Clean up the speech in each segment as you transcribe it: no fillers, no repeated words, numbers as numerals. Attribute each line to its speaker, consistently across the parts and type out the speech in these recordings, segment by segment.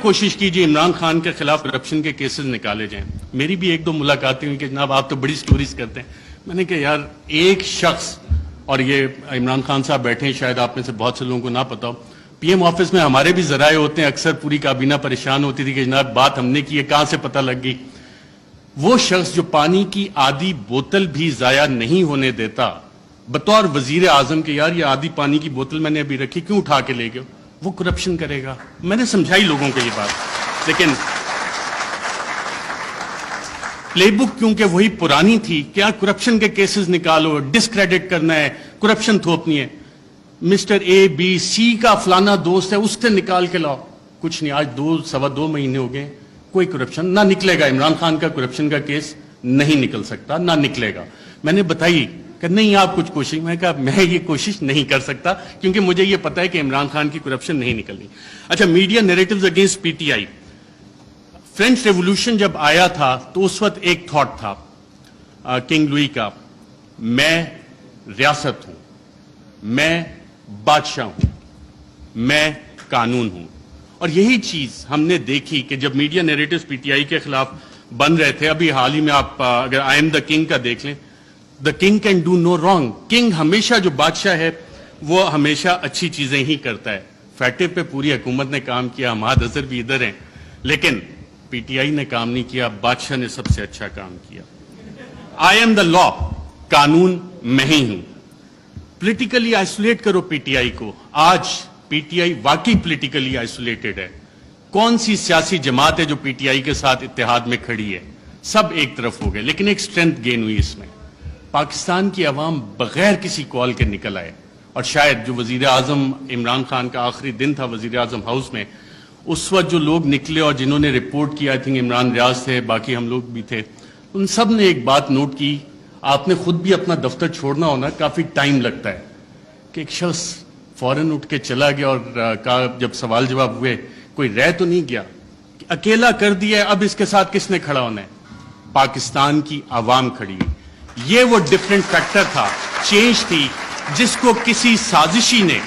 Speaker 1: کوشش کیجیے عمران خان کے خلاف کرپشن کے کیسز نکالے جائیں. میری بھی ایک دو ملاقاتیں ہوئی کہ جناب آپ تو بڑی سٹوریز کرتے ہیں. میں نے کہا یار ایک شخص, اور یہ عمران خان صاحب بیٹھے ہیں, شاید آپ میں سے بہت سے لوگوں کو نہ پتا ہو, پی ایم آفس میں ہمارے بھی ذرائع ہوتے ہیں, اکثر پوری کابینہ پریشان ہوتی تھی کہ جناب بات ہم نے کی ہے, کہاں سے پتہ لگ گئی. وہ شخص جو پانی کی آدھی بوتل بھی ضائع نہیں ہونے دیتا بطور وزیر اعظم کے, یار یہ آدھی پانی کی بوتل میں نے ابھی رکھی, کیوں اٹھا کے لے گئے, وہ کرپشن کرے گا. میں نے سمجھائی لوگوں کو یہ بات, لیکن پلے بک کیونکہ وہی پرانی تھی, کیا کرپشن کے کیسز نکالو, ڈسکریڈٹ کرنا ہے, کرپشن تھوپنی ہے. مسٹر اے بی سی کا فلانا دوست ہے, اس سے نکال کے لاؤ. کچھ نہیں, آج 2 مہینے ہو گئے, کوئی کرپشن نہ نکلے گا. عمران خان کا کرپشن کا کیس نہیں نکل سکتا, نہ نکلے گا. میں نے بتائی کہ نہیں آپ کچھ کوشش, میں نے کہا میں یہ کوشش نہیں کر سکتا کیونکہ مجھے یہ پتا ہے کہ عمران خان کی کرپشن نہیں نکلنی. اچھا, media narratives against P T I. French revolution جب آیا تھا تو اس وقت ایک تھاٹ تھا کنگ لوئی کا, میں ریاست ہوں, میں بادشاہ ہوں, میں قانون ہوں. اور یہی چیز ہم نے دیکھی کہ جب media narratives P T I کے خلاف بن رہے تھے, ابھی حال ہی میں آپ اگر آئی ایم دا کنگ کا دیکھ لیں, the king can do no wrong. King ہمیشہ, جو بادشاہ ہے وہ ہمیشہ اچھی چیزیں ہی کرتا ہے. فیٹو پہ پوری حکومت نے کام کیا, ہماد اظہر بھی ادھر ہیں, لیکن پی ٹی آئی نے کام نہیں کیا, بادشاہ نے سب سے اچھا کام کیا. آئی ایم دا لا, قانون میں ہی ہوں. پولیٹیکلی آئسولیٹ کرو پی ٹی آئی کو. آج پی ٹی آئی واقعی پولیٹیکلی آئسولیٹڈ ہے. کون سی سیاسی جماعت ہے جو پی ٹی آئی کے ساتھ اتحاد میں کھڑی ہے؟ سب ایک طرف ہو گئے, لیکن ایک اسٹرینتھ گین ہوئی اس میں. پاکستان کی عوام بغیر کسی کال کے نکل آئے, اور شاید جو وزیر اعظم عمران خان کا آخری دن تھا وزیر اعظم ہاؤس میں, اس وقت جو لوگ نکلے اور جنہوں نے رپورٹ کیا, آئی تھنک عمران ریاض تھے, باقی ہم لوگ بھی تھے, ان سب نے ایک بات نوٹ کی. آپ نے خود بھی اپنا دفتر چھوڑنا ہونا, کافی ٹائم لگتا ہے, کہ ایک شخص فوراً اٹھ کے چلا گیا اور کہا, جب سوال جواب ہوئے, کوئی رہ تو نہیں گیا, اکیلا کر دیا ہے, اب اس کے ساتھ کس نے کھڑا ہونا ہے؟ پاکستان کی عوام کھڑی. یہ وہ ڈفرینٹ فیکٹر تھا, چینج تھی, جس کو کسی سازشی نے,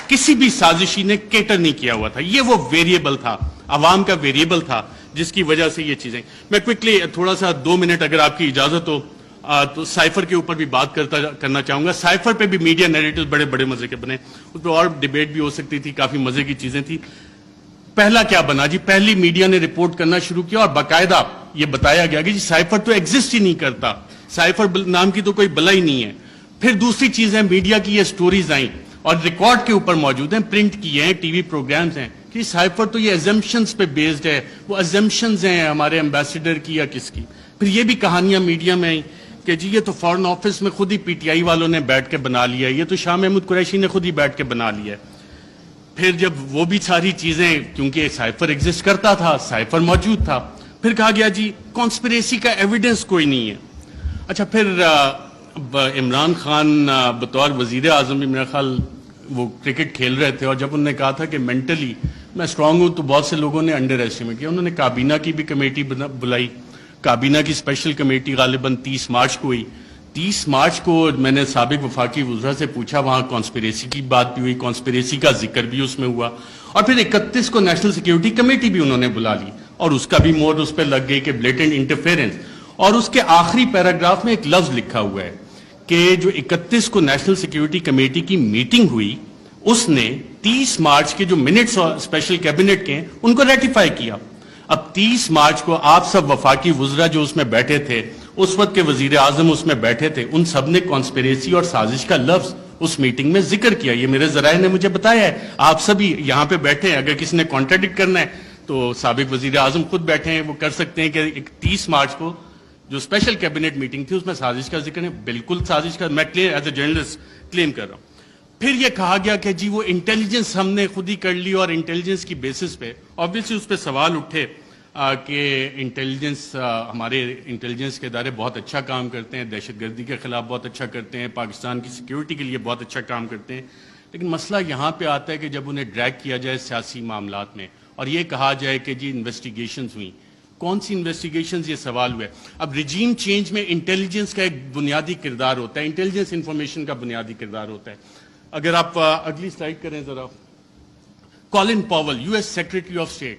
Speaker 1: کسی بھی سازشی نے کیٹر نہیں کیا ہوا تھا. یہ وہ ویریبل تھا, عوام کا ویریبل تھا, جس کی وجہ سے یہ چیزیں. میں کوئکلی تھوڑا سا 2 منٹ اگر آپ کی اجازت ہو تو سائفر کے اوپر بھی بات کرنا چاہوں گا. سائفر پہ بھی میڈیا نیریٹیوز بڑے بڑے مزے کے بنے, اس پہ اور ڈیبیٹ بھی ہو سکتی تھی, کافی مزے کی چیزیں تھی. پہلا کیا بنا جی, پہلی میڈیا نے رپورٹ کرنا شروع کیا اور باقاعدہ یہ بتایا گیا کہ جی سائفر تو ایگزسٹ ہی نہیں کرتا, سائفر نام کی تو کوئی بلا ہی نہیں ہے. پھر دوسری چیزیں, میڈیا کی یہ سٹوریز آئیں اور ریکارڈ کے اوپر موجود ہیں, پرنٹ کیے ہیں, ٹی وی پروگرامز ہیں, کہ سائفر تو یہ ایزمپشنز پہ بیسڈ ہے. وہ ایزمپشنز ہیں ہمارے ایمبیسڈر کی یا کس کی. پھر یہ بھی کہانیاں میڈیا میں آئیں کہ جی یہ تو فارن آفس میں خود ہی پی ٹی آئی والوں نے بیٹھ کے بنا لیا ہے, یہ تو شاہ محمود قریشی نے خود ہی بیٹھ کے بنا لیا ہے. پھر جب وہ بھی ساری چیزیں, کیونکہ سائفر ایگزسٹ کرتا تھا, سائفر موجود تھا, پھر کہا گیا جی کانسپریسی کا ایویڈنس کوئی نہیں ہے. اچھا, پھر عمران خان بطور وزیر اعظم, میرا خیال وہ کرکٹ کھیل رہے تھے, اور جب انہوں نے کہا تھا کہ مینٹلی میں اسٹرانگ ہوں, تو بہت سے لوگوں نے انڈر ایسٹیمیٹ کیا. انہوں نے کابینہ کی بھی کمیٹی بلائی, کابینہ کی اسپیشل کمیٹی غالباً 30 مارچ کو ہوئی. 30 مارچ کو میں نے سابق وفاقی وزراء سے پوچھا, وہاں کانسپریسی کی بات بھی ہوئی, کانسپریسی کا ذکر بھی اس میں ہوا, اور پھر 31 کو نیشنل سیکیورٹی کمیٹی بھی انہوں نے بلا لی, اور اس کا بھی مور اس پہ لگ گئی کہ بلیٹنٹ انٹرفیرنس. اور اس کے آخری پیراگراف میں ایک لفظ لکھا ہوا ہے کہ جو 31 کو نیشنل سیکیورٹی کمیٹی کی میٹنگ ہوئی, اس نے 30 مارچ کے جو منٹس اسپیشل کیبنٹ کے ہیں ان کو ریٹیفائی کیا. اب 30 مارچ کو آپ سب وفاقی وزراء جو اس میں بیٹھے تھے, اس وقت کے وزیر اعظم اس میں بیٹھے تھے, ان سب نے کانسپریسی اور سازش کا لفظ اس میٹنگ میں ذکر کیا. یہ میرے ذرائع نے مجھے بتایا ہے, آپ سبھی یہاں پہ بیٹھے ہیں, اگر کسی نے کانٹراڈکٹ کرنا ہے تو سابق وزیر اعظم خود بیٹھے ہیں, وہ کر سکتے ہیں کہ 30 مارچ کو جو اسپیشل کیبنٹ میٹنگ تھی اس میں سازش کا ذکر ہے. بالکل سازش کا, میں ایز اے جرنلسٹ کلیم کر رہا ہوں. پھر یہ کہا گیا کہ جی وہ انٹیلیجنس ہم نے خود ہی کر لی, اور انٹیلیجنس کی بیسس پہ آبویسلی اس پہ سوال اٹھے کہ انٹیلیجنس, ہمارے انٹیلیجنس کے ادارے بہت اچھا کام کرتے ہیں, دہشت گردی کے خلاف بہت اچھا کرتے ہیں, پاکستان کی سیکیورٹی کے لیے بہت اچھا کام کرتے ہیں. لیکن مسئلہ یہاں پہ آتا ہے کہ جب انہیں ڈریگ کیا جائے سیاسی معاملات میں, اور یہ کہا جائے کہ جی انویسٹیگیشنز ہوئیں, کون سی انویسٹیگیشنز, یہ سوال ہوا ہے. اب ریجیم چینج میں انٹیلیجنس کا ایک بنیادی کردار ہوتا ہے, انٹیلیجنس انفارمیشن کا بنیادی کردار ہوتا ہے. اگر آپ اگلی سلائیڈ کریں ذرا, Colin Powell, US secretary of state,